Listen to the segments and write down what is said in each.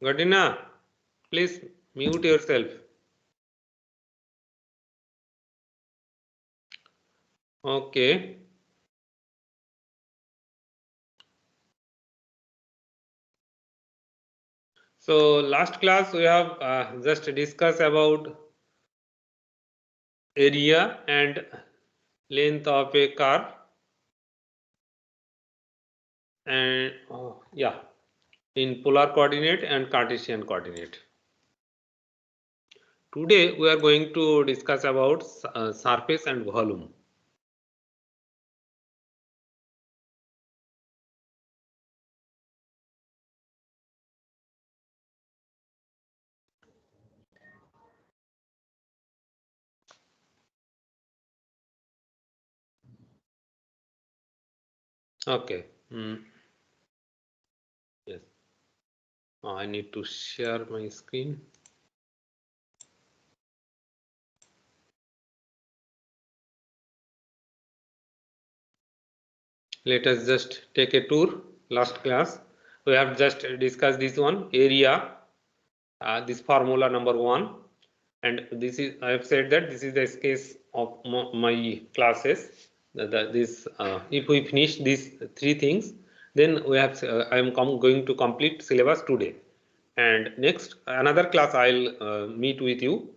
Gatina, please mute yourself. Okay. So last class we have just discussed about area and length of a curve, and yeah, in polar coordinate and Cartesian coordinate. Today we are going to discuss about surface and volume. Okay. Yes. I need to share my screen. Let us just take a tour. Last class we have just discussed this one, area, this formula number 1, and this is, I have said that this is the case of my classes. If we finish these 3 things, then we have I am going to complete syllabus today, and next another class I'll meet with you.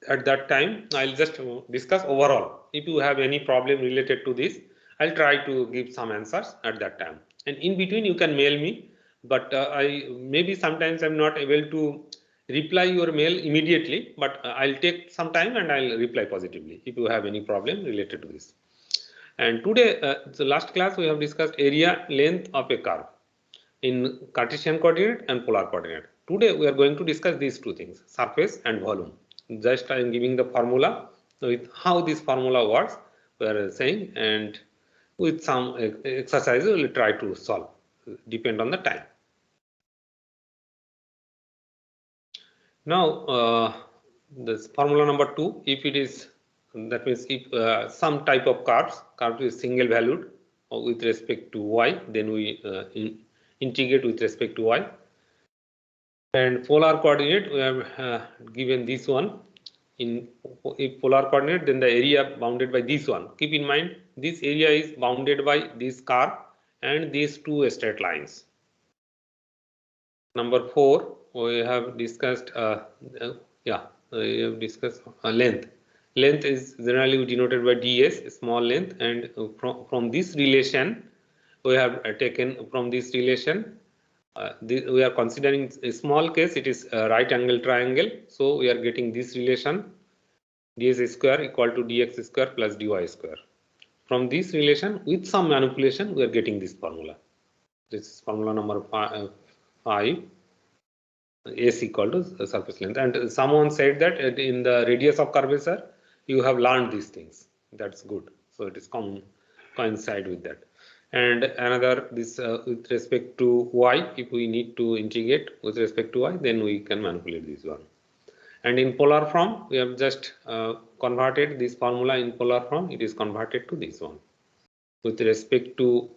At that time I'll just discuss overall. If you have any problem related to this, I'll try to give some answers at that time, and in between you can mail me, but I maybe sometimes I'm not able to reply your mail immediately, but I'll take some time and I'll reply positively if you have any problem related to this. And today, the last class we have discussed area, length of a curve in Cartesian coordinate and polar coordinate. Today we are going to discuss these 2 things, surface and volume. Just I am giving the formula with how this formula works, we are saying, and with some exercises we will try to solve, depend on the time. Now this formula number 2, if it is, that means if some type of curve is single valued with respect to y, then we integrate with respect to y. And polar coordinate we have given this one. In if polar coordinate, then the area bounded by this one. Keep in mind this area is bounded by this curve and these 2 straight lines. Number 4 we have discussed we have discussed length. Length is generally denoted by ds, small length, and from this relation we have taken from this relation. We are considering a small case, it is a right angle triangle, so we are getting this relation ds square equal to dx square plus dy square. From this relation, with some manipulation, we are getting this formula. This is formula number 5, s equal to surface length. And someone said that in the radius of curvature you have learned these things. That's good. So it is coincide with that. And another, this with respect to y, if we need to integrate with respect to y, then we can manipulate this one. And in polar form, we have just converted this formula in polar form. It is converted to this one. With respect to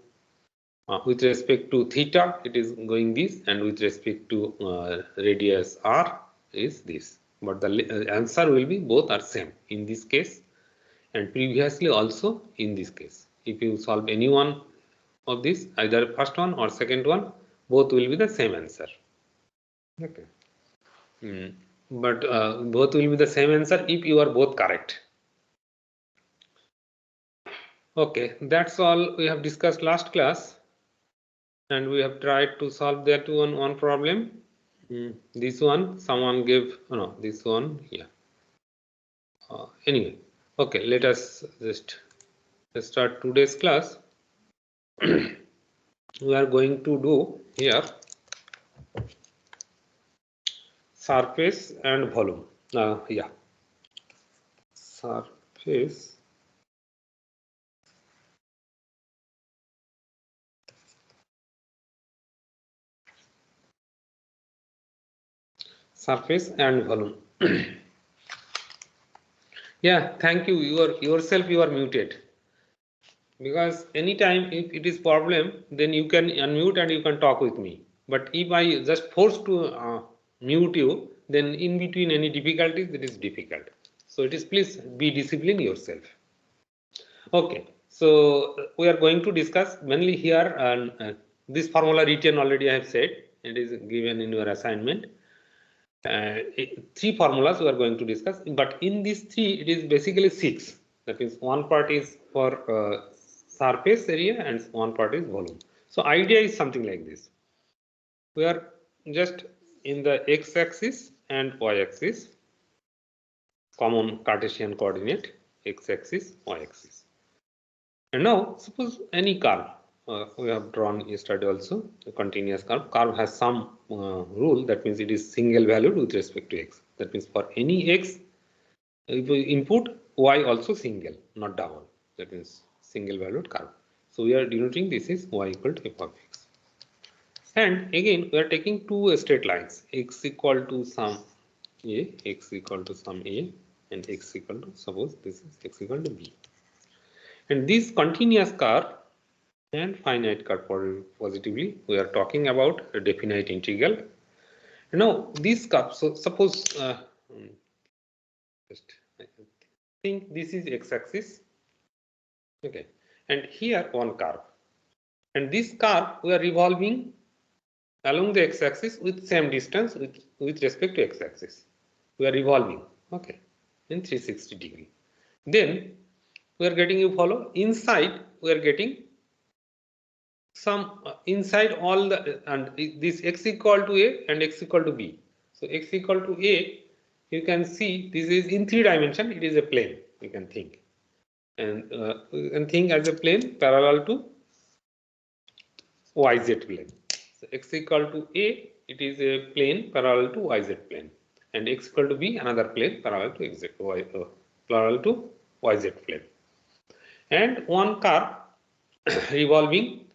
theta, it is going this, and with respect to radius r is this. But the answer will be both are same in this case, and previously also in this case. If you solve any one of this, either first one or second one, both will be the same answer. Okay. But both will be the same answer if you are both correct. Okay, that's all we have discussed last class, and we have tried to solve that one problem. This one someone gave, no, this one, yeah. Anyway, okay, let us just start today's class. We are going to do here surface and volume. Surface and volume. Yeah, thank you. Yourself you are muted, because anytime if it is problem, then you can unmute and you can talk with me. But if I just force to mute you, then in between any difficulties, it is difficult. So it is, please be disciplined yourself. Okay, so we are going to discuss mainly here, this formula written already I have said, it is given in your assignment. Three formulas we are going to discuss, but in these three it is basically six. That means one part is for surface area and one part is volume. So idea is something like this. We are just in the x-axis and y-axis, common Cartesian coordinate, x-axis, y-axis. And now suppose any curve, we have drawn yesterday also, a continuous curve. Curve has some rule, that means it is single valued with respect to x. That means for any x, if we input, y also single, not double. That means single valued curve. So we are denoting this is y equal to f of x. And again, we are taking two straight lines, x equal to some a, x equal to some a, and x equal to, suppose this is x equal to b. And this continuous curve and finite curve positively, we are talking about a definite integral. Now this curve, so suppose just I think this is x-axis, okay, and here one curve, and this curve we are revolving along the x-axis with same distance with respect to x-axis. We are revolving, okay, in 360 degree. Then we are getting, you follow, inside we are getting some inside all the, and this x equal to a and x equal to b. So x equal to a, you can see this is in 3 dimension, it is a plane, you can think, and you can think as a plane parallel to yz plane. So x equal to a, it is a plane parallel to yz plane, and x equal to b, another plane parallel to yz plane, and one curve revolving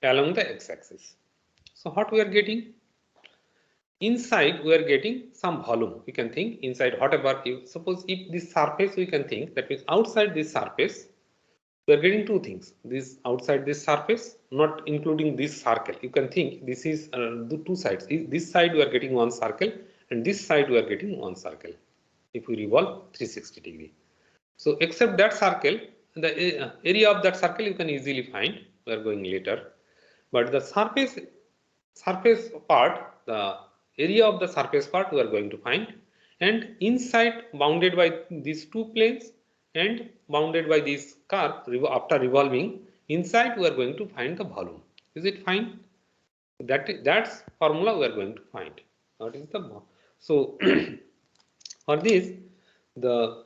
along the x-axis. So what we are getting? Inside we are getting some volume. We can think inside whatever you suppose, if this surface we can think, that means outside this surface we are getting two things. This outside this surface, not including this circle. You can think this is the two sides. This side we are getting one circle and this side we are getting one circle. If we revolve 360 degree. So except that circle, the area of that circle you can easily find. We are going later. But the surface part, the area of the surface part we are going to find, and inside bounded by these two planes and bounded by this curve after revolving, inside we are going to find the volume. Is it fine? That's formula we are going to find. What is the so for this the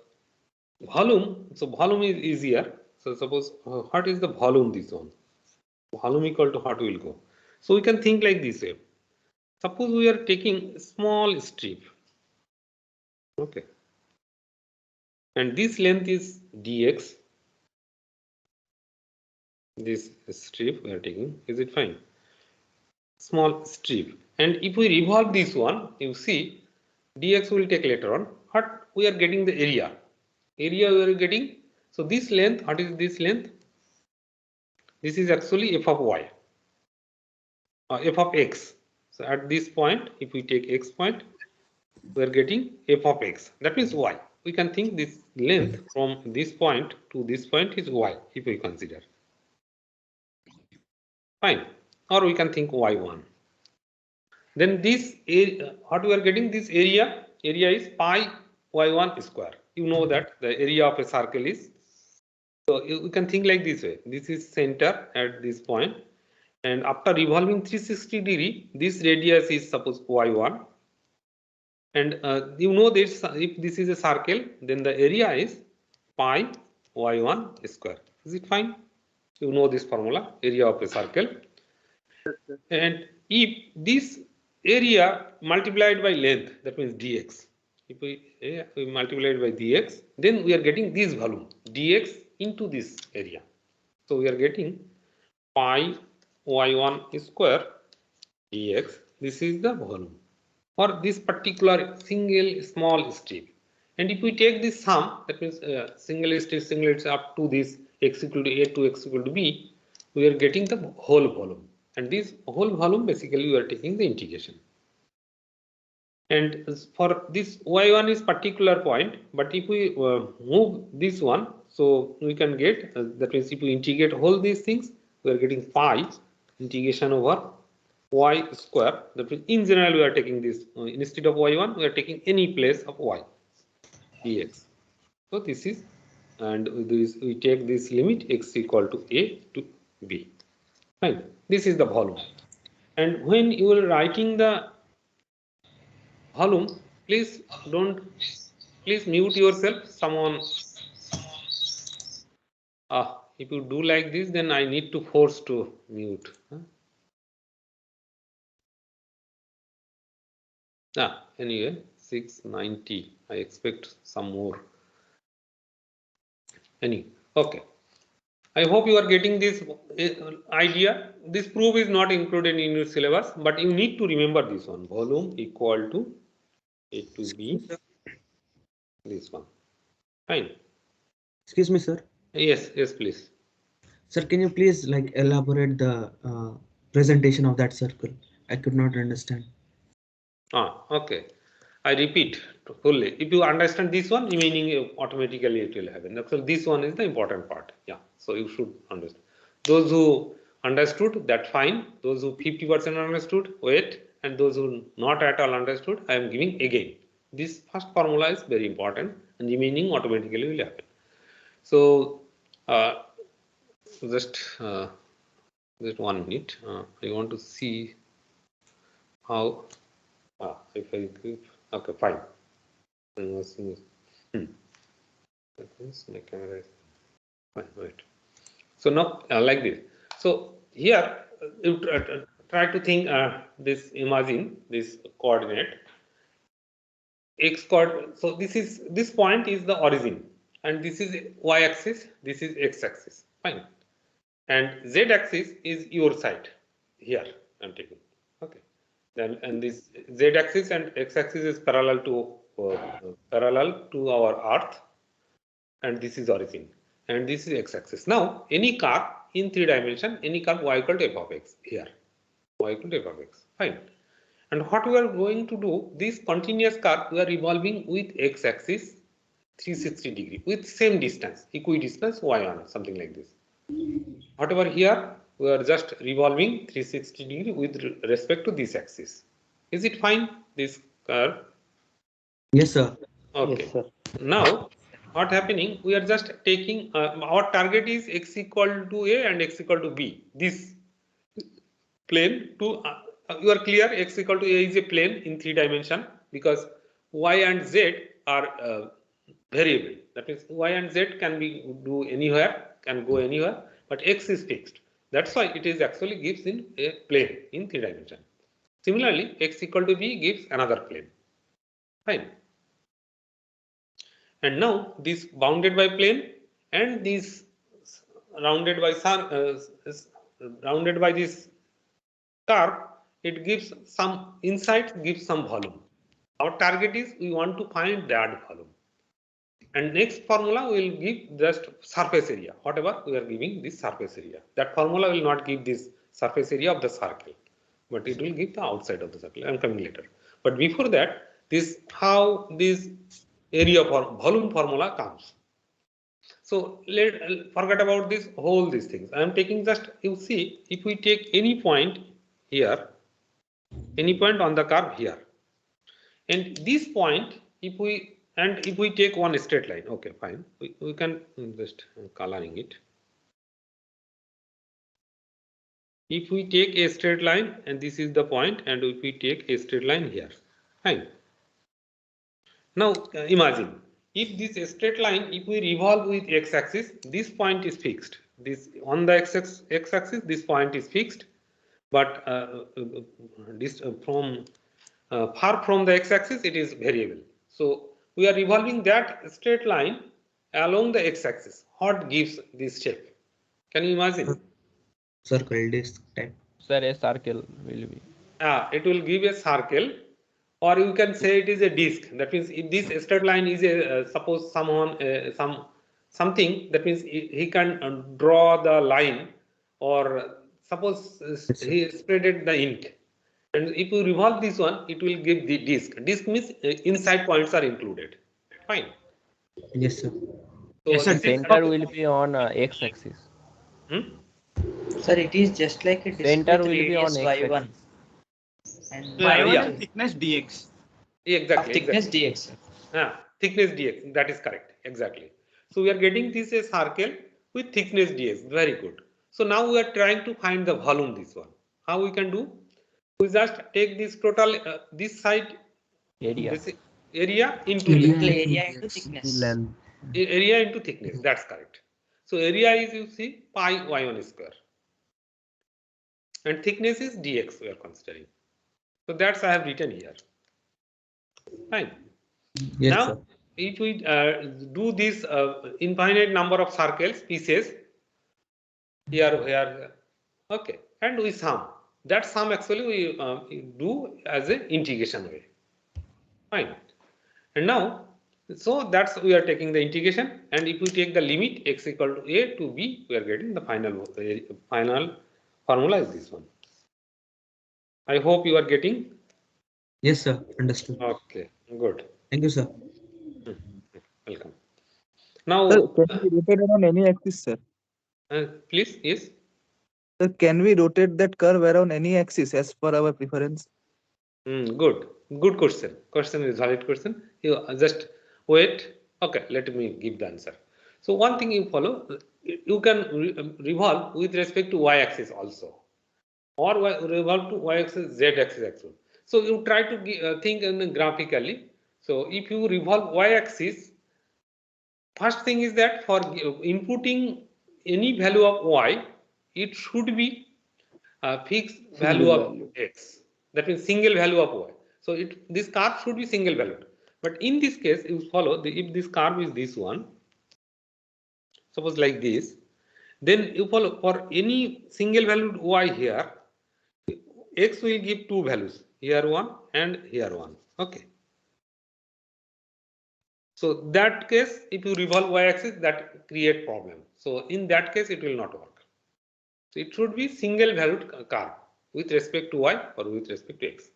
volume, so volume is easier. So suppose what is the volume, this one? Volume equal to what will go? So we can think like this way. Suppose we are taking a small strip, okay, and this length is dx. This strip we are taking, is it fine? Small strip, and if we revolve this one, you see dx will take later on. What we are getting, the area. Area we are getting. So this length, what is this length? This is actually f of y, f of x. So at this point, if we take x point, we are getting f of x. That means y. We can think this length from this point to this point is y, if we consider. Fine. Or we can think y1. Then this what we are getting, this area is pi y1 square. You know that the area of a circle is. So you can think like this way. This is center at this point, and after revolving 360 degree, this radius is suppose y1. And you know this, if this is a circle, then the area is pi y1 square. Is it fine? You know this formula, area of a circle. And if this area multiplied by length, that means dx. If we multiply it by dx, then we are getting this volume, dx into this area. So we are getting pi y1 square dx. This is the volume for this particular single small strip. And if we take this sum, that means single strip up to this x equal to a to x equal to b, we are getting the whole volume. and this whole volume basically we are taking the integration. And for this y1 is particular point, but if we move this one, so we can get that means if we integrate all these things, we are getting pi integration over y square. That means in general we are taking this instead of y1 we are taking any place of y dx. So this is, and this we take this limit x equal to a to b. Fine. This is the volume. And when you are writing the volume, please mute yourself. Someone, if you do like this, then I need to force to mute. Anyway, 690. I expect some more. Okay. I hope you are getting this idea. This proof is not included in your syllabus, but you need to remember this one. Volume equal to A to B. This one. Fine. Excuse me, sir. Yes, please. Sir, can you please like elaborate the presentation of that circle? I could not understand. Okay. I repeat fully. If you understand this one, meaning automatically it will happen. So this one is the important part. Yeah. So you should understand. Those who understood, that fine. Those who 50% understood, wait. And those who not at all understood, I am giving again. This first formula is very important, and remaining automatically will happen. So just 1 minute. I want to see how. If I give, okay, fine. That means my camera is fine. Wait. So now like this. So here you try to think this. Imagine this coordinate x coordinate. So this point is the origin, and this is y-axis. This is x-axis. Fine. And z-axis is your side. Here I'm taking. Okay. Then and this z-axis and x-axis is parallel to our Earth, and this is origin, and this is x-axis. Now any curve in 3 dimension, any curve y equal to f of x here, y equal to f of x. Fine. And what we are going to do, this continuous curve we are revolving with x-axis 360 degree with same distance, equidistance y1, something like this. Whatever here, we are just revolving 360 degree with respect to this axis. Is it fine, this curve? Yes, sir. Okay. Yes, sir. Now, what happening? We are just taking our target is x equal to a and x equal to b. This plane to you are clear. X equal to a is a plane in 3 dimension because y and z are variable. That means y and z can be do anywhere, can go anywhere, but x is fixed. That's why it is actually gives in a plane in 3 dimension. Similarly, x equal to b gives another plane. Fine. And now this bounded by plane and this rounded by this curve, it gives some inside, gives some volume. Our target is we want to find that volume. And next formula will give just surface area, whatever we are giving this surface area. That formula will not give this surface area of the circle, but it will give the outside of the circle. I am coming later. But before that, this how this area for volume formula comes. So forget about this whole these things. I am taking just, you see, if we take any point here, any point on the curve here, and this point, if we take one straight line, okay, fine, we can just coloring it. If we take a straight line and this is the point, and if we take a straight line here, fine. Now imagine if this straight line, if we revolve with x-axis, this point is fixed. This on the x-axis, this point is fixed, but this from far from the x-axis, it is variable. So we are revolving that straight line along the x-axis. What gives this shape? Can you imagine? Circle disc type. Sir, a circle will be. It will give a circle, or you can say it is a disc. That means if this straight line is a suppose someone something, that means he can draw the line or suppose Yes, sir. he spreaded the ink, and if you revolve this one, it will give the disk. Disk means inside points are included. Fine. Yes, sir. So Yes, sir. this is Center will be on x-axis. Sir, it is just like a disk Center with will be on radius y1 x-axis. and Y1 y2 and thickness dx. Exactly, thickness exactly. dx. Thickness dx, that is correct, exactly. So we are getting this a circle with thickness dx, very good. So now we are trying to find the volume, this one. How we can do? We just take this total, this side, Area. this area into Area length. Area into into yes, thickness. length. Area into thickness, that's correct. So area is, you see, pi y1 square. And thickness is dx we are considering. So that's I have written here. Fine. Yes, Now, sir. if we do this infinite number of circles, pieces, here, okay, and we sum. That sum actually we do as an integration way. Fine. And now, so that's we are taking the integration, and if we take the limit x equal to a to b, we are getting the final formula is this one. I hope you are getting. Yes, sir. Understood. Okay, good. Thank you, sir. Welcome. Sir, Now, can we rotate it on any axis, sir? please, yes. Sir, can we rotate that curve around any axis as per our preference? Good question. Question is valid question. You just wait. Okay, let me give the answer. So one thing you follow, you can revolve with respect to y-axis also, or revolve to y-axis, z-axis actually. So you try to think graphically. So if you revolve y-axis, first thing is that for inputting any value of y, it should be a fixed value of x. That means single value of y. So this curve should be single valued. But in this case, you follow if this curve is this one, suppose like this, then you follow for any single valued y here, x will give two values, here one and here one. Okay. So that case, if you revolve y-axis, that create problem. So in that case, it will not work. So it should be single valued curve with respect to y or with respect to x.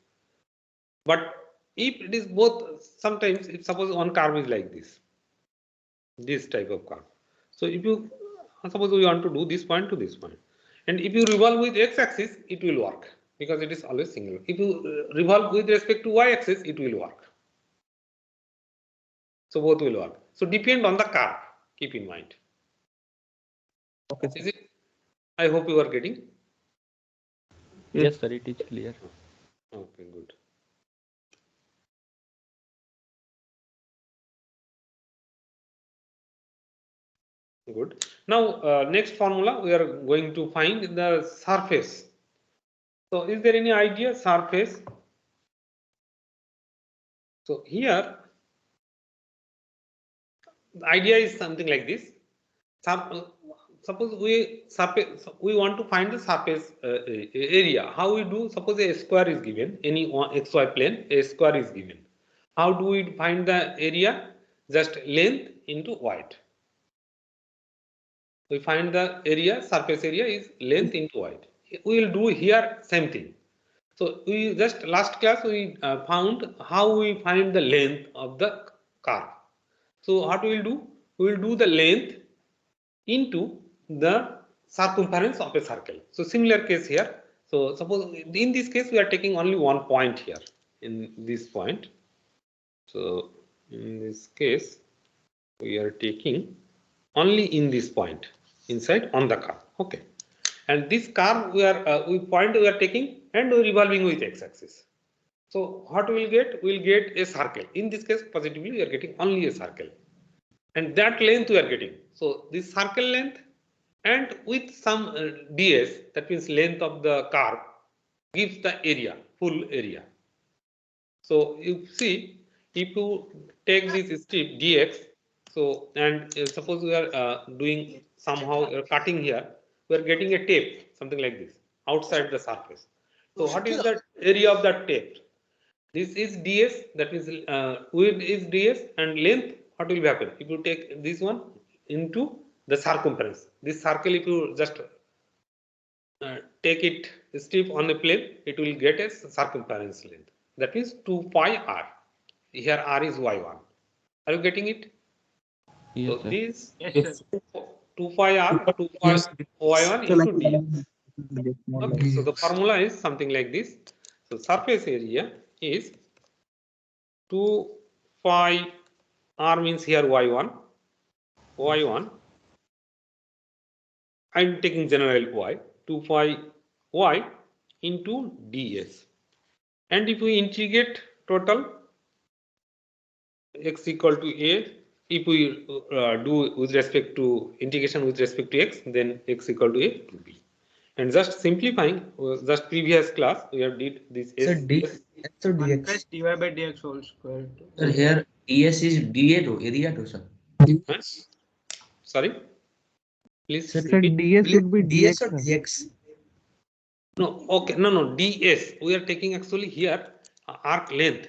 But if it is both, sometimes if suppose one curve is like this type of curve. So if you suppose we want to do this point to this point, and if you revolve with x-axis, it will work because it is always single. If you revolve with respect to y-axis, it will work. So both will work. So depend on the curve. Keep in mind. Okay. Is it? I hope you are getting. Yes, sir, it is clear. Okay, good. Good. Now, next formula, we are going to find the surface. So, is there any idea surface? So, here, the idea is something like this. Suppose we want to find the surface area. How we do? Suppose a square is given, any xy plane, a square is given. How do we find the area? Just length into height. We find the area, surface area is length into height. We will do here same thing. So we just last class we found how we find the length of the curve. So what we will do? We will do the length into the circumference of a circle. So similar case here. So suppose in this case we are taking only one point here in this point. So in this case we are taking only in this point inside on the curve. Okay, and this curve we are taking and we are revolving with x-axis. So what we will get? We will get a circle. In this case, positively we are getting only a circle, and that length we are getting. So this circle length and with some ds, that means length of the curve, gives the area, full area. So you see, if you take this strip dx, so and suppose we are doing somehow cutting here, we are getting a tape, something like this, outside the surface. So what is the area of that tape? This is ds, that means width is ds, and length, what will happen? If you take this one into the circumference, this circle, if you just take it strip on a plane, it will get a circumference length. That means 2 pi r. Here r is y1. Are you getting it? Yes, So sir. this Yes. 2 pi r, 2 pi Yes. y1 So like into d. Okay, so the formula is something like this. So surface area is 2 pi r means here y1. I'm taking general y, 2 pi y into ds. And if we integrate total x equal to a, if we do with respect to integration with respect to x, then x equal to a to b. And just simplifying, just previous class we have did this Sir, s. d so 1 dx. plus dy by dx whole square. Sir, here ds is dA to area to sir. Huh? Sorry, please Sir, repeat. ds would be ds dx. or Sir. dx? No, okay, no, ds. We are taking actually here arc length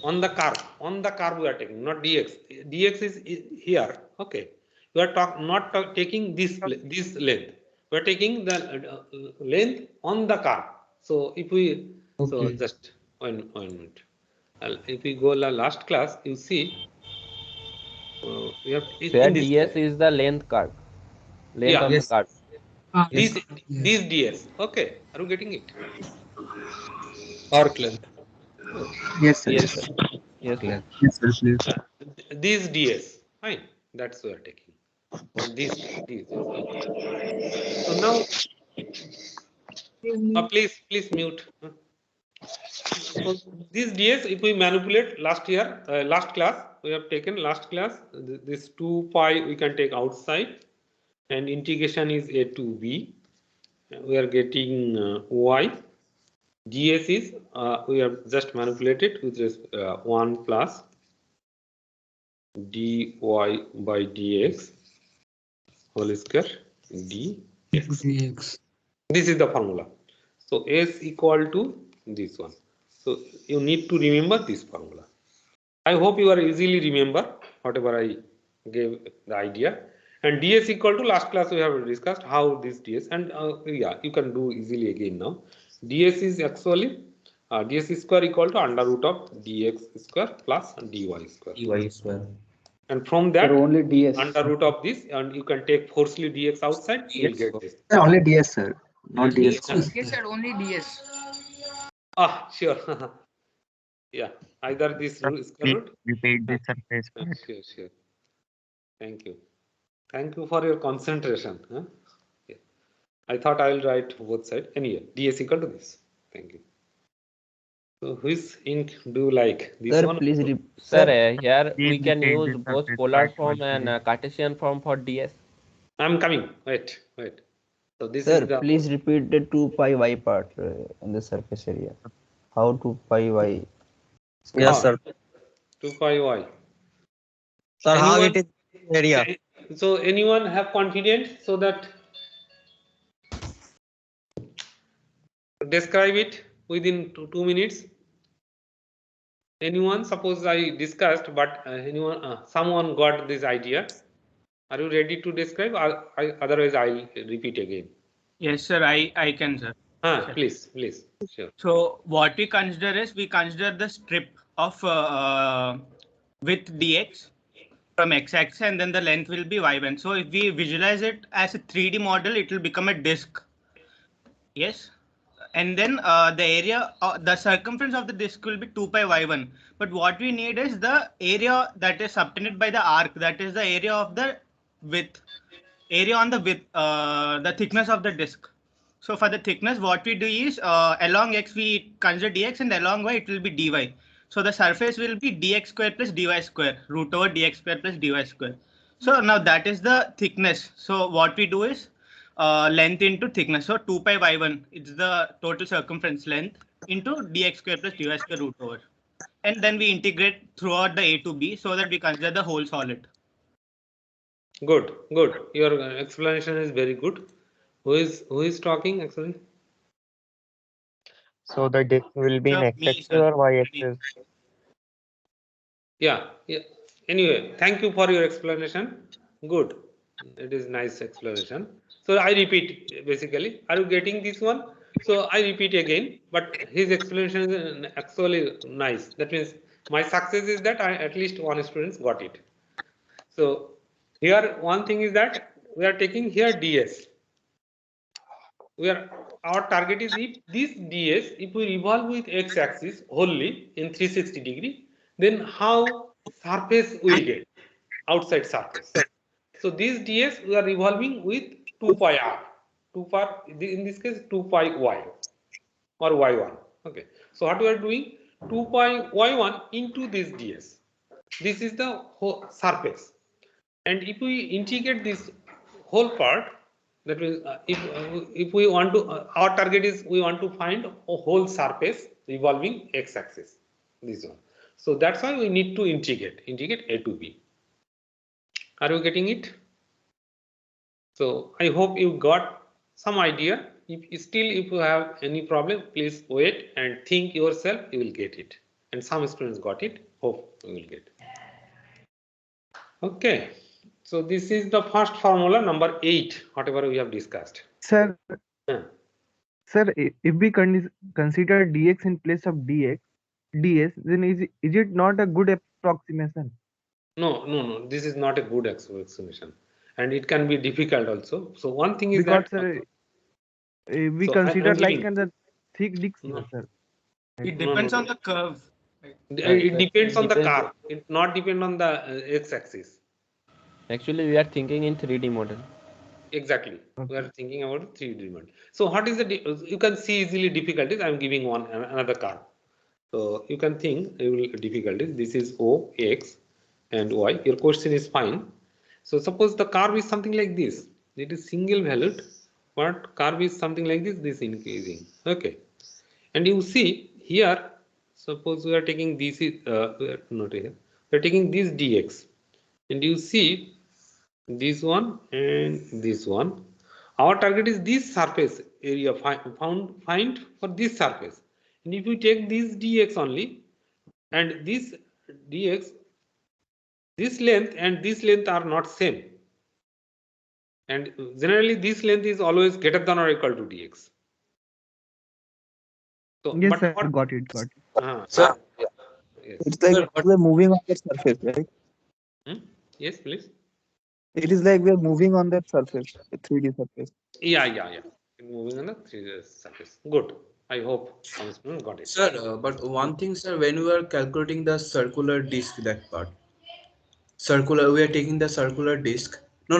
on the curve we are taking, not dx. Dx is here. Okay, we are not taking this length. We are taking the length on the curve. So if we Okay. just one minute. If we go last class, you see we have Where in this ds is the length curve. Length yeah of the Yes. curve. Yes. this ds. Okay, are you getting it? Arc length. Yes, sir. Yes, sir. Yes, sir. Yes, sir. Please. This ds. Fine. That's we are taking. This. So now, please mute. So this ds, if we manipulate last class, we have taken last class. This 2 pi we can take outside, and integration is a to b. We are getting y. ds is we have just manipulated with this 1 plus dy by dx whole square dx. dx. This is the formula. So S equal to this one. So you need to remember this formula. I hope you are easily remember whatever I gave the idea. And ds equal to last class we have discussed how this ds, and yeah, you can do easily again now. ds is actually ds square equal to under root of dx square plus dy square. dy square. And from that only ds. under root of this, and you can take forcefully dx outside, you will get this. Only ds, sir. Not ds. Yes, sir, only ds. Sure. Yeah, either this square root. Repeat the surface. Sure. Thank you for your concentration. Huh? Yeah. I thought I will write both sides. Anyway, ds equal to this. Thank you. So which ink do you like? This Sir, one? please Sir, here we Please can repeat use the both surface polar part form once and again. Cartesian form for ds. I'm coming. Wait. So this sir, is the please repeat the 2 pi y part in the surface area. How 2 pi y? Yes, sir. 2 pi y. Sir, how Anyone? it is area? So anyone have confidence so that describe it within 2 minutes? Anyone? Suppose I discussed, but someone got this idea. Are you ready to describe? Otherwise, I'll repeat again. Yes, sir, I can, sir. Sure. Please, sure. So what we consider is we consider the strip of width dx from x-axis, and then the length will be y1. So if we visualize it as a 3D model, it will become a disk. Yes. And then the area, the circumference of the disk will be 2 pi y1. But what we need is the area that is subtended by the arc, that is the area of the width, area on the width, the thickness of the disk. So for the thickness, what we do is along x we consider dx, and along y it will be dy. So the surface will be dx square plus dy square, root over dx square plus dy square. So now that is the thickness. So what we do is length into thickness. So 2 pi y1, it's the total circumference length into dx square plus dy square root over. And then we integrate throughout the a to b so that we consider the whole solid. Good. Your explanation is very good. Who is talking actually? So the disk will be in Sir, x-axis me, sir. or y-axis? Yeah. Anyway, thank you for your explanation. Good. It is nice explanation. So I repeat basically. Are you getting this one? So I repeat again, but his explanation is actually nice. That means my success is that at least one student got it. So here one thing is that we are taking here DS. Our target is if this DS, if we revolve with x-axis wholly in 360 degree, then how surface we get, outside surface. So this DS we are revolving with 2 pi r, 2 pi, in this case 2 pi y or y1. Okay. So what we are doing, 2 pi y1 into this DS. This is the whole surface. And if we integrate this whole part, that means if we want to, our target is we want to find a whole surface revolving x-axis, this one. So that's why we need to integrate a to b. Are you getting it? So I hope you got some idea. If you have any problem, please wait and think yourself, you will get it. And some students got it, hope you will get it. Okay. So this is the first formula, number 8, whatever we have discussed. Sir, Yeah. sir, if we consider dx in place of ds, then is it not a good approximation? No. This is not a good explanation, and it can be difficult also. So one thing is Because that we so consider I'm like giving, the thick disc, no, sir. It depends on the curve. it depends on the Depends. curve. It not depend on the x-axis. Actually, we are thinking in 3D model. Exactly. We Okay. are thinking about 3D model. So what is the? You can see easily difficulties. I'm giving another curve. So you can think difficulties. This is O, X, and Y. Your question is fine. So suppose the curve is something like this. It is single valued, but curve is something like this. This increasing. Okay. And you see here. Suppose we are taking this is not here. We are taking this dx, and you see this one and this one. Our target is this surface area find for this surface, and if you take this dx only and this dx, this length and this length are not same, and generally this length is always greater than or equal to dx. So Yes, but sir. what Got it. Sir, yes, it's like we're moving on that surface, right? yes please. It is like we're moving on that surface, the 3D surface. Yeah. Moving on the 3D surface. Good. I hope some students got it. Sir, but one thing, sir, when we are calculating the circular disc, that part, circular, we are taking the circular disc. No.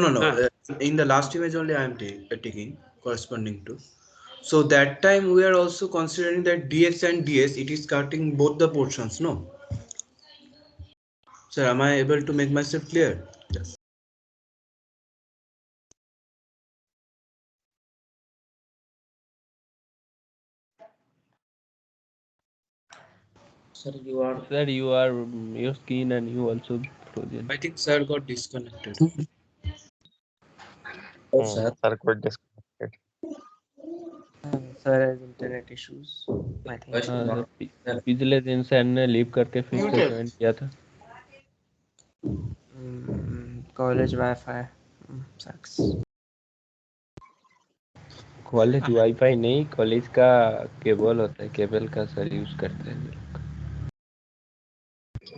In the last image only, I am taking corresponding to. So that time we are also considering that dx and ds, it is cutting both the portions, no? Sir, am I able to make myself clear? Yes. Sir, Sir, your skin and you also frozen. I think sir got disconnected. Sir got disconnected. Sir has internet issues. I think. पिछले दिन sir ने leave करके फिर से join किया था. College Wi-Fi sucks. College wifi नहीं, college का केबल होता है, केबल का सर यूज करते हैं.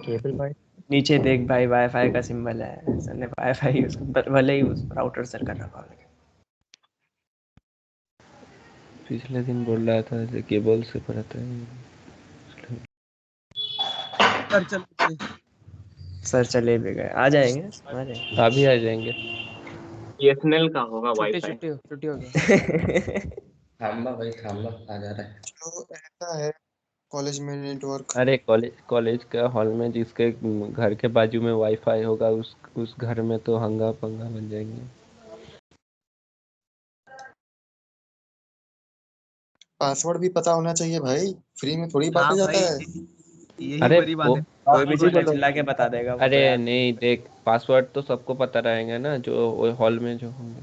केबल भाई नीचे देख भाई वाईफाई का सिंबल है, सर ने वाईफाई यूज भले ही राउटर सर कर रखा है. पिछले दिन बोल रहा था ऐसे केबल से पढ़ाता है. सर चले भी गए, आ जाएंगे. अभी आ जाएंगे. बीएसएनएल का होगा वाईफाई. छुट्टी हो गया. थांबा भाई थांबा, आ जा रहा है. तो ऐसा है कॉलेज में नेटवर्क. अरे कॉलेज का हॉल में जिसके घर के बाजू में वाईफाई होगा उस घर में तो हंगा पंगा बन जाएंगे. पासवर्ड भी पता होना चाहिए भाई, फ्री में थोड़ी बांटा जाता है. अरे कोई भी चीज चिल्ला के बता देगा. अरे नहीं, देख पासवर्ड तो सबको पता रहेगा ना, जो हॉल में जो होंगे.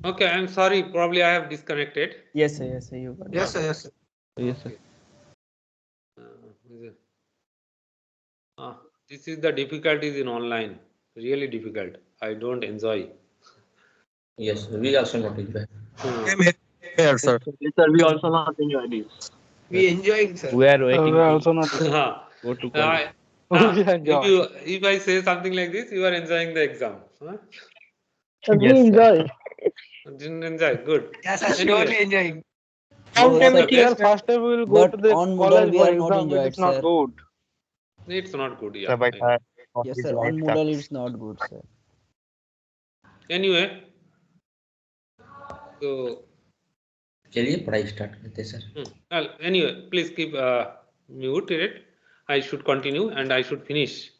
Okay, I'm sorry. Probably I have disconnected. Yes, sir. You got it. Yes, sir. Yes, sir. This is the difficulties in online. really difficult. I don't enjoy. Yes, we also not enjoy. Here, sir. Yes, sir, we also not enjoy this. We enjoying, sir. We are waiting We are to also not. go to college. We enjoy. If I say something like this, you are enjoying the exam. Huh? We Yes, sir. enjoy. Didn't enjoy. Good. Yes, sir, Anyway, surely enjoying. Sometime the it is. best. First time we will go But to the on college Moodle we for are not exam, which enjoyed, is not sir. good. It's not good. Yeah. Sir, but Yes, sir. On Moodle it's not good, sir. Anyway, so चलिए पढ़ाई start करते हैं sir. well, anyway, please keep mute it. I should continue and I should finish.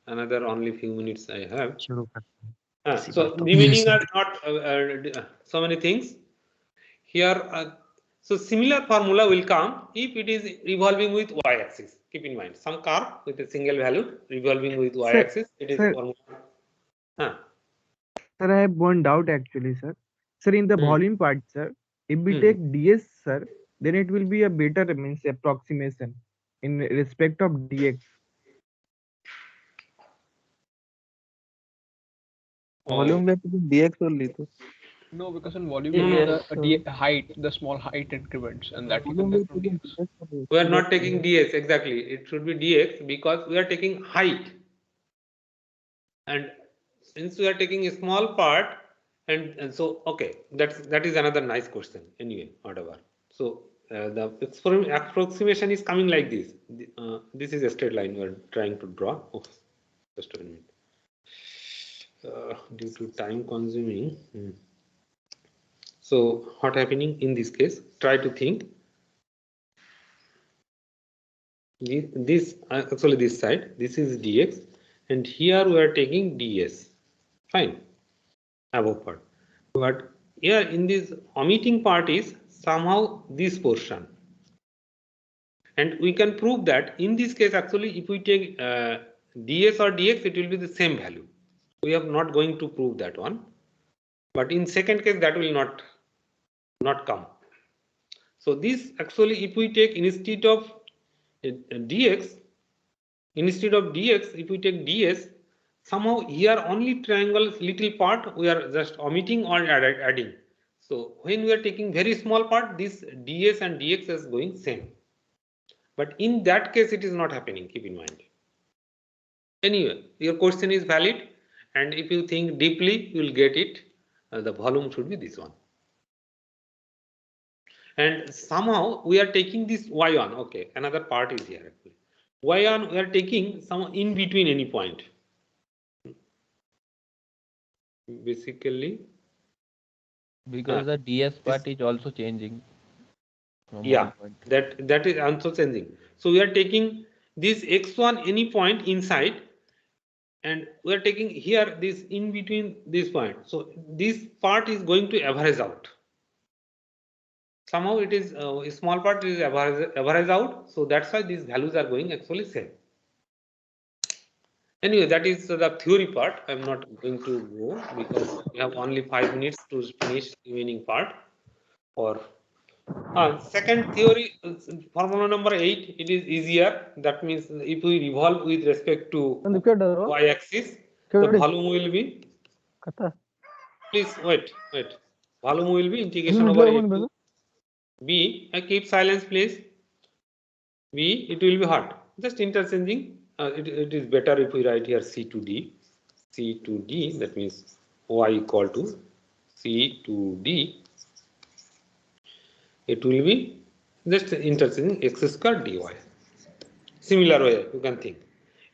Another only few minutes I have. So remaining are not so many things. Here, so similar formula will come if it is revolving with y-axis. Keep in mind, some curve with a single value revolving with y-axis. It is sir. formula. Sir, I have one doubt actually, sir. Sir, in the volume part, sir, if we take ds, sir, then it will be a better means approximation in respect of dx. Volume we are taking dx only. To. No, because in volume No, you no, get the height, the small height increments, and that you can get from dx. We are not taking ds exactly. It should be dx because we are taking height, and since we are taking a small part, and so okay, that is another nice question. Anyway, whatever. So the approximation is coming like this. This is a straight line we are trying to draw. Oh, just a minute. Due to time consuming. So what happening in this case? Try to think. This actually this side. This is dx, and here we are taking ds. Fine, above part. But here in this omitting part is somehow this portion, and we can prove that in this case actually if we take ds or dx, it will be the same value. We are not going to prove that one, but in second case that will not come. So this actually if we take instead of dx, if we take ds, somehow here only triangle's little part we are just omitting or adding. So when we are taking very small part, this ds and dx is going same. But in that case it is not happening, keep in mind. Anyway, your question is valid, and if you think deeply you will get it. The volume should be this one. And somehow we are taking this y1. Okay, another part is here actually. Y1 we are taking some in between any point. Basically, because the ds part is also changing. Yeah, that is also changing. So we are taking this x1 any point inside, and we are taking here this in between this point. So this part is going to average out. Somehow it is a small part is average out. So that's why these values are going actually same. Anyway, that is the theory part. I'm not going to go because we have only 5 minutes to finish the remaining part. Or second theory, formula number 8, it is easier. That means if we revolve with respect to y-axis, the volume will be. Please wait. Volume will be integration over a to b. Keep silence, please. B, it will be hard. Just interchanging. It is better if we write here C to D. C to D, that means y equal to C to D. It will be just interchanging x square dy. Similar way you can think.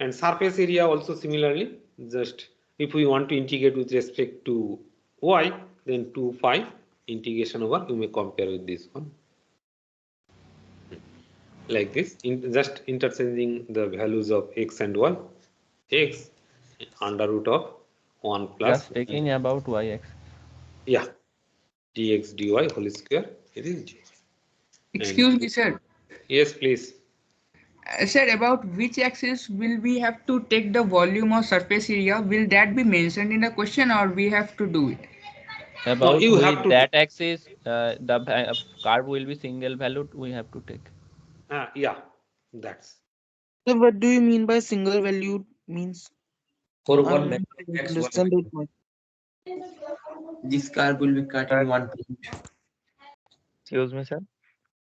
And surface area also similarly. Just if we want to integrate with respect to y, then 2 pi integration over, you may compare with this one. Like this, just interchanging the values of x and y. X under root of 1 plus. Just taking about y-axis. Yeah, dx dy whole square. It is dy. Excuse me, sir. Yes, please. Sir, about which axis will we have to take the volume or surface area? Will that be mentioned in the question, or we have to do it? About no, with that axis, the curve will be single valued. We have to take. Yeah, that's. So what do you mean by single value means? For I one don't X1. understand it much. This car will be cut in one point. Excuse me, sir.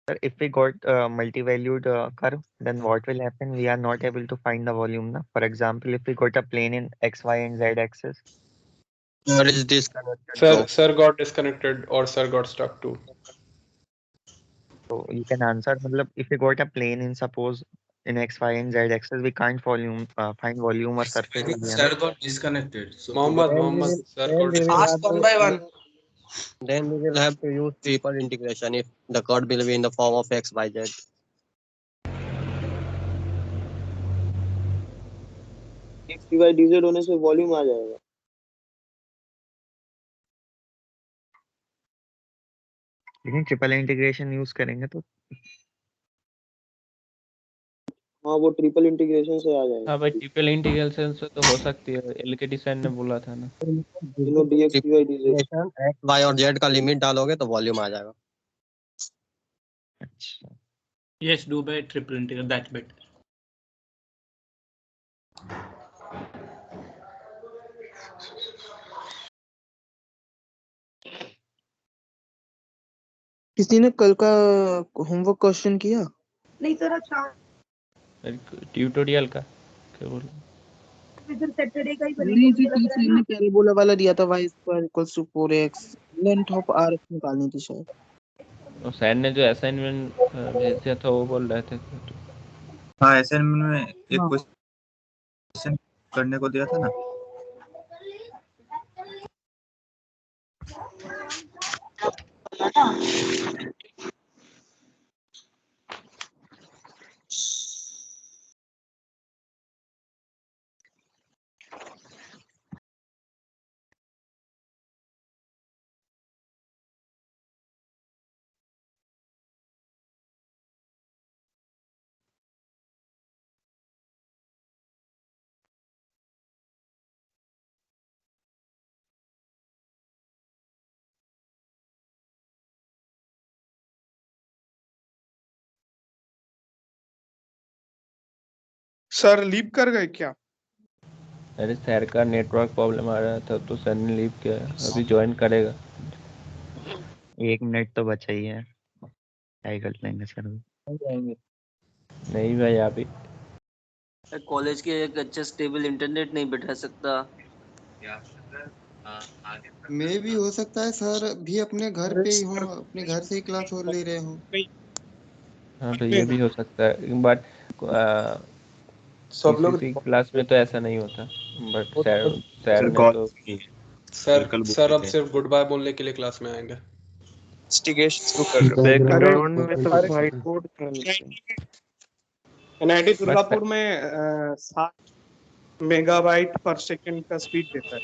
Sir, if we got multi-valued curve, then what will happen? We are not able to find the volume. Na? For example, if we got a plane in X, Y, and Z axis. Sir is disconnected. Sir got disconnected or sir got stuck too. So you can answer. Matlab, if we got a plane in suppose in X, Y, and Z axis, we can't find volume or surface area. Sir got disconnected. So Mohammed, sir got Ask one by one. Then we will have to use triple integration if the curve will be in the form of X, Y, Z. XY होने से volume आ जाएगा. लेकिन triple integration use करेंगे तो हाँ वो triple integration से आ जाएगा. हाँ भाई ट्रिपल इंटीग्रेशन से तो हो सकती है, एलकेडी सैन ने बोला था ना. dx dy dz. X, Y और Z का लिमिट डालोगे तो वॉल्यूम आ जाएगा. अच्छा. Yes, do by triple integral. That's better. किसी ने कल का होमवर्क क्वेश्चन किया? नहीं सर अच्छा ट्यूटोरियल का क्या बोल फिर सैटरडे का ही नहीं जी टीचर ने पैराबोला वाला दिया था y square equals to 4x length of rx निकालनी थी शायद. और सैन ने जो असाइनमेंट भेज दिया था वो बोल रहे थे. हाँ असाइनमेंट में एक क्वेश्चन करने को दिया था ना. सर लीव कर गए क्या? अरे सर का नेटवर्क प्रॉब्लम आ रहा था तो सर ने लीव किया. अभी ज्वाइन करेगा. 1 मिनट तो बचा ही है. क्या कर लेंगे सर? नहीं भाई अभी कॉलेज के एक अच्छा स्टेबल इंटरनेट नहीं बैठा सकता. मैं भी हो सकता है सर भी अपने घर पे ही हो, अपने घर से ही क्लास हो ले रहे हो. हाँ तो ये भी हो सकता है बट सब लोग क्लास में तो ऐसा नहीं होता. बट सर ने तो सर अब सिर्फ गुड बाय बोलने के लिए क्लास में आएंगे. इन्वेस्टिगेशन शुरू कर रहे हैं. बैकग्राउंड में तो व्हाइट बोर्ड एनआईटी दुर्गापुर में 7 मेगाबाइट पर सेकंड का स्पीड देता है.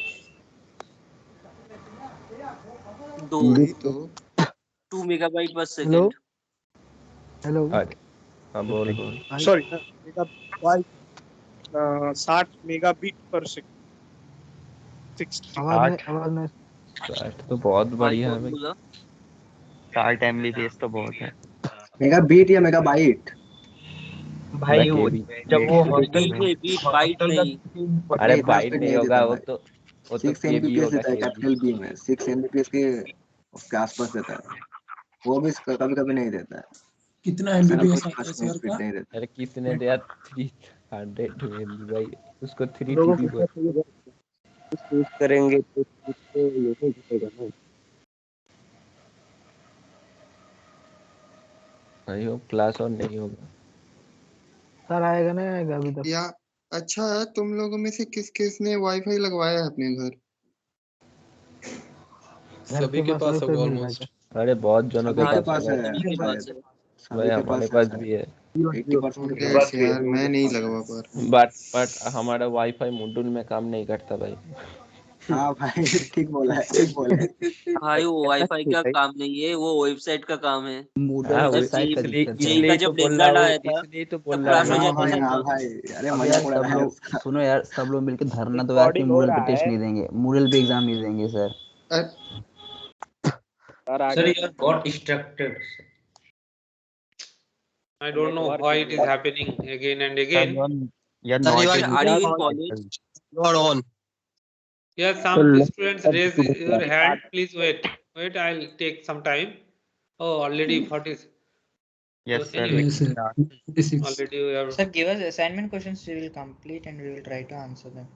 2 मेगाबाइट पर सेकंड. हेलो हाँ बोल सॉरी मेगाबाइट 60 मेगाबिट पर सेकंड. 60 तो बहुत बढ़िया है भाई. 60 MBPS तो बहुत है. मेगाबिट या मेगाबाइट भाई जब वो हॉस्टल में बीट बाइट नहीं. अरे बाइट नहीं होगा वो तो 6 MBPS देता है कैपिटल बी में. 6 MBPS के उसके आसपास देता है. वो भी कभी कभी नहीं देता है. कितना MBPS आता है सर का? अरे किसने दिया 300 MB भाई. उसको 3 TB बोल करेंगे तो ये दिखेगा ना. भाई वो क्लास और नहीं होगा. सर आएगा नहीं आएगा अभी तक? या अच्छा तुम लोगों में से किसने वाईफाई लगवाया है अपने घर? सभी के पास होगा ऑलमोस्ट. अरे बहुत जनों के पास है भाई. हमारे पास भी है. 80% यार मैं नहीं लगवा पा रहा. बट हमारा वाईफाई मॉड्यूल में काम नहीं करता भाई. हाँ भाई ठीक बोला है. भाई वो वाईफाई का काम नहीं है, वो वेबसाइट का काम है. वेबसाइट का जब डेस्कटॉप आया था तो बोल रहा है. हाँ भाई अरे मजाक उड़ा रहा है. सुनो यार सब लोग मिलकर धरना तो यार मूडल पे टेस्ट नहीं देंगे. मूडल पे एग्जाम नहीं देंगे sir. Sir, you got distracted. I don't know why it is happening again and again. Not on. Yeah, some students raise your hand. Please wait. Wait, I'll take some time. Oh, already 40. Yes, sir. Anyway, Yes, sir. 26. already we have. Sir, give us assignment questions. We will complete and we will try to answer them.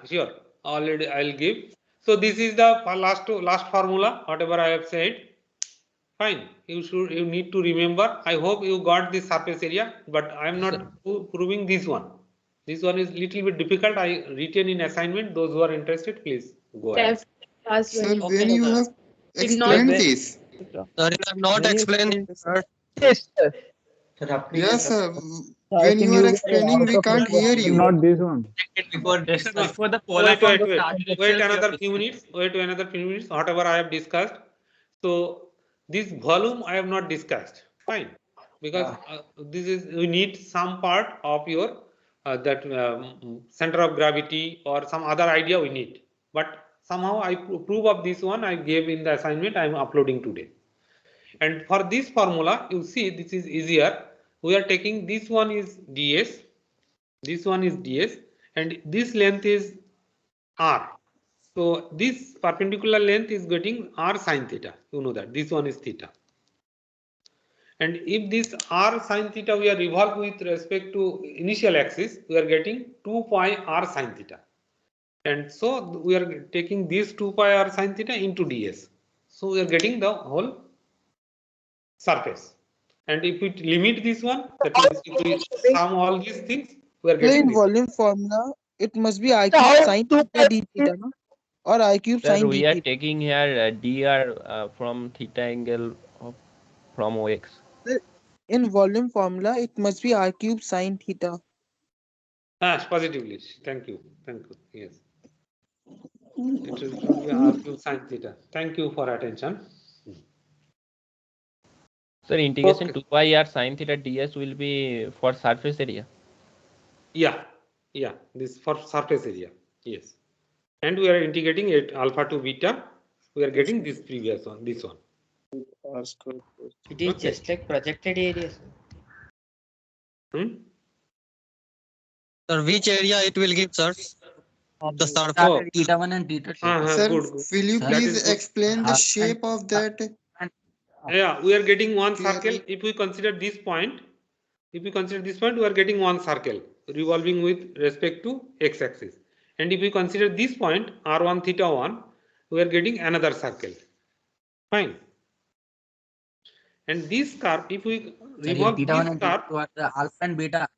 Sure. Already I'll give. So this is the last formula. Whatever I have said. Fine. You need to remember. I hope you got this surface area, but I am not proving this one. This one is little bit difficult. I written in assignment. Those who are interested, please go ahead. Sir, when you have explained this, Sir, you have not explained this, sir. Yes, sir. yes, sir. When you are explaining, we can't hear you. Not this one. Before the polar Wait another few minutes. Wait another few minutes. Whatever I have discussed. So this volume I have not discussed. Fine, because this is we need some part of your that center of gravity or some other idea we need. But somehow I prove of this one I gave in the assignment I am uploading today. And for this formula, you see this is easier. We are taking this one is ds, this one is ds, and this length is r. So this perpendicular length is getting r sine theta. You know that this one is theta. And if this r sine theta we are revolve with respect to initial axis, we are getting 2 pi r sine theta. And so we are taking this 2 pi r sine theta into ds. So we are getting the whole surface. And if we limit this one, that is, if we sum all these things, we are getting In this. volume formula, it must be I cube sine theta d theta, no? Or I cube Sir, sine we d are theta. taking here dr from theta angle from OX. In volume formula, it must be I cube sine theta. Positively. Thank you. Thank you. Yes. It should be r cube sine theta. Thank you for attention. Sir, integration 2 pi r sine theta ds will be for surface area. Yeah. This for surface area. Yes. And we are integrating it alpha to beta. We are getting this previous one. This one. It is just like projected area. Sir, which area it will give, sir? Of the surface. Theta 1 and theta 2. Sir, Good. will you That please is good. explain the shape of that? Yeah, we are getting one Clearly. circle. If we consider this point, we are getting one circle revolving with respect to x-axis. And if we consider this point r1 theta 1, we are getting another circle. Fine. And this curve, if we revolve Theta this 1 and curve, theta 2 are the alpha and beta.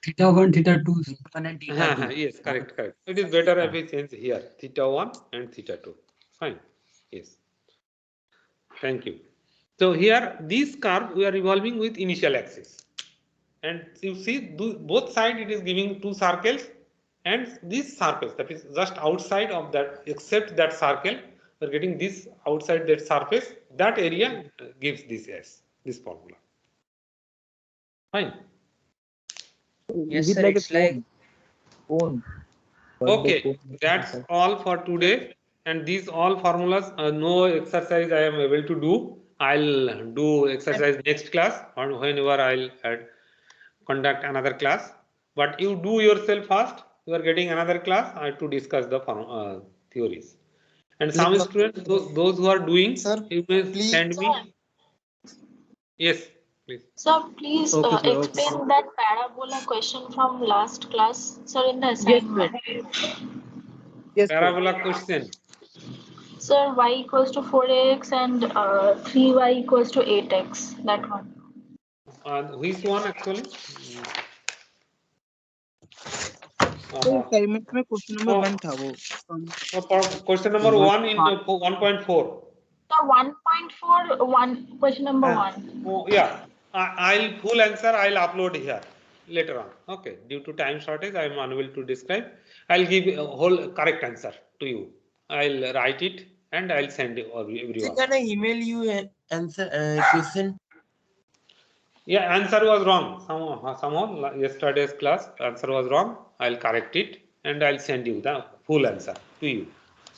Theta 1, theta 2. And theta 2. Yes, correct. It is better if we change here theta 1 and theta 2. Fine. Yes. Thank you. So here this curve we are revolving with initial axis. And you see both sides it is giving two circles, and this surface that is just outside of that, except that circle, we are getting this outside that surface, that area gives this S, this formula. Fine. Yes, sir, it's like cone. Okay, that's all for today. And these all formulas, no exercise I am able to do. I'll do exercise next class or whenever I'll conduct another class. But you do yourself first. You are getting another class to discuss the theories. And some students, those who are doing, you may send me. Yes, please. Sir, please explain that parabola question from last class, sir, in the assignment. Parabola question. Sir, y equals to 4x and 3y equals to 8x, that one. Which one actually? assignment में question number 1 था वो. Question number 1 in 1.4. Sir, 1.4, question number 1. Oh, yeah. I'll full answer I'll upload here later on. Okay. Due to time shortage, I am unable to describe. I'll give a whole correct answer to you. I'll write it and I'll send it everyone. Can I email you an answer question? Yeah, answer was wrong. Somehow yesterday's class answer was wrong. I'll correct it and I'll send you the full answer to you.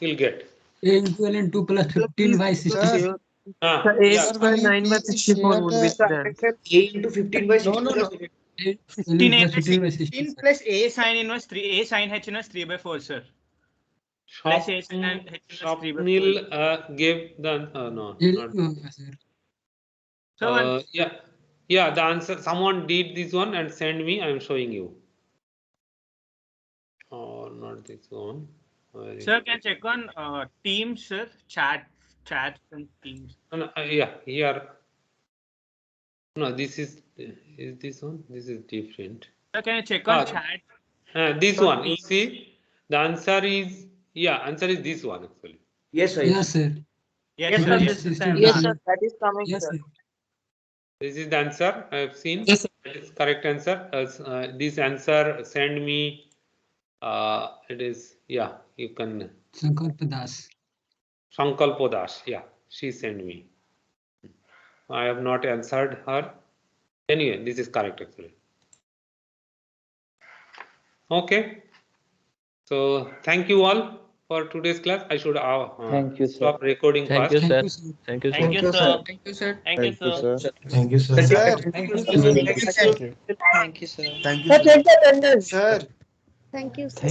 You'll get. A equivalent 2 plus 15 by 66. A by 9 by 64 would be the A into 15 by 64. 15 plus A sin inverse 3, A sin H inverse 3 by 4, sir. Plus A sin H inverse 3 by 4. Swapnil gave the no. Not. So Yeah, the answer. Someone did this one and send me. I am showing you. Or not this one. Sir, can check on Teams, sir. Chat and Teams. Yeah, here. No, this is this one. This is different. Sir, can you check on chat? This one. You see, the answer is answer is this one actually. Yes, sir. Yes, sir. Yes, sir. Yes, sir. That is coming, Yes, sir. sir. This is the answer I have seen. Yes, sir. That is correct answer. This answer send me. It is you can. Sankalpa Das. Sankalpa Das. Yeah, she sent me. I have not answered her. Anyway, this is correct actually. Okay. So thank you all for today's class. I should Thank you, stop sir. recording Thank first. you, sir. Thank you, sir. Thank you, sir. Thank you, sir. Thank you, sir. Thank you, sir. Sir, Thank you, sir. Thank you. Thank you, sir. Thank you, Sir, sir. take the attendance. sir. Thank you, sir.